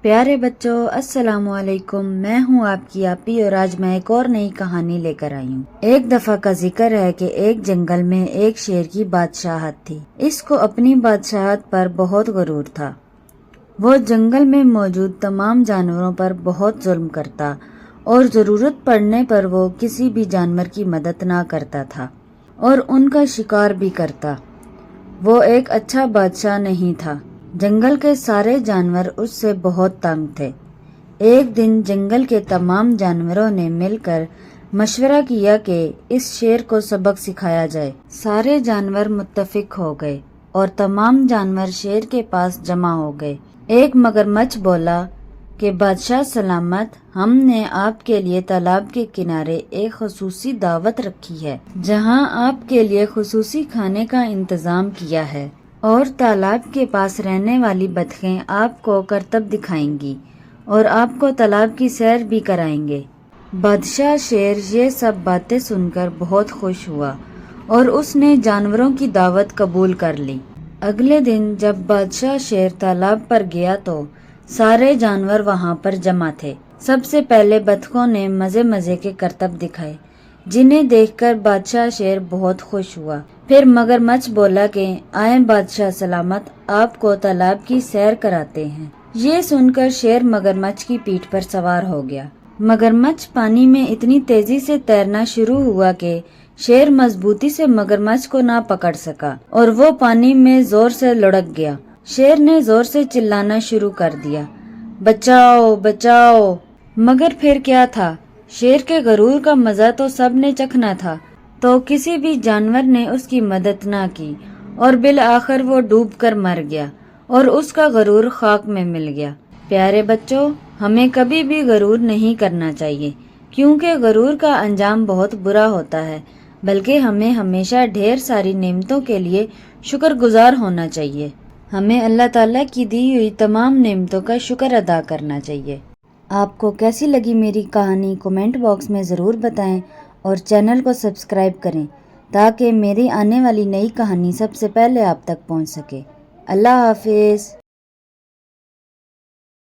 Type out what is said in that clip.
پیارے بچوں، السلام علیکم۔ میں ہوں آپ کی آپی اور آج میں ایک اور نئی کہانی لے کر آئی ہوں۔ ایک دفعہ کا ذکر ہے کہ ایک جنگل میں ایک شیر کی بادشاہت تھی۔ اس کو اپنی بادشاہت پر بہت غرور تھا۔ وہ جنگل میں موجود تمام جانوروں پر بہت ظلم کرتا اور ضرورت پڑنے پر وہ کسی بھی جانور کی مدد نہ کرتا تھا اور ان کا شکار بھی کرتا۔ وہ ایک اچھا بادشاہ نہیں تھا۔ جنگل کے سارے جانور اس سے بہت تنگ تھے۔ ایک دن جنگل کے تمام جانوروں نے مل کر مشورہ کیا کہ اس شیر کو سبق سکھایا جائے۔ سارے جانور متفق ہو گئے اور تمام جانور شیر کے پاس جمع ہو گئے۔ ایک مگرمچھ بولا کہ بادشاہ سلامت، ہم نے آپ کے لیے تالاب کے کنارے ایک خصوصی دعوت رکھی ہے جہاں آپ کے لیے خصوصی کھانے کا انتظام کیا ہے اور تالاب کے پاس رہنے والی بطخیں آپ کو کرتب دکھائیں گی اور آپ کو تالاب کی سیر بھی کرائیں گے۔ بادشاہ شیر یہ سب باتیں سن کر بہت خوش ہوا اور اس نے جانوروں کی دعوت قبول کر لی۔ اگلے دن جب بادشاہ شیر تالاب پر گیا تو سارے جانور وہاں پر جمع تھے۔ سب سے پہلے بطخوں نے مزے مزے کے کرتب دکھائے جنہیں دیکھ کر بادشاہ شیر بہت خوش ہوا۔ پھر مگرمچھ بولا کہ آئیں بادشاہ سلامت، آپ کو تالاب کی سیر کراتے ہیں۔ یہ سن کر شیر مگرمچھ کی پیٹھ پر سوار ہو گیا۔ مگرمچھ پانی میں اتنی تیزی سے تیرنا شروع ہوا کہ شیر مضبوطی سے مگرمچھ کو نہ پکڑ سکا اور وہ پانی میں زور سے لڑک گیا۔ شیر نے زور سے چلانا شروع کر دیا، بچاؤ بچاؤ! مگر پھر کیا تھا، شیر کے غرور کا مزہ تو سب نے چکھنا تھا، تو کسی بھی جانور نے اس کی مدد نہ کی اور بالآخر وہ ڈوب کر مر گیا اور اس کا غرور خاک میں مل گیا۔ پیارے بچوں، ہمیں کبھی بھی غرور نہیں کرنا چاہیے کیونکہ غرور کا انجام بہت برا ہوتا ہے، بلکہ ہمیں ہمیشہ ڈھیر ساری نعمتوں کے لیے شکر گزار ہونا چاہیے۔ ہمیں اللہ تعالیٰ کی دی ہوئی تمام نعمتوں کا شکر ادا کرنا چاہیے۔ آپ کو کیسی لگی میری کہانی کمنٹ باکس میں ضرور بتائیں اور چینل کو سبسکرائب کریں تاکہ میری آنے والی نئی کہانی سب سے پہلے آپ تک پہنچ سکے۔ اللہ حافظ۔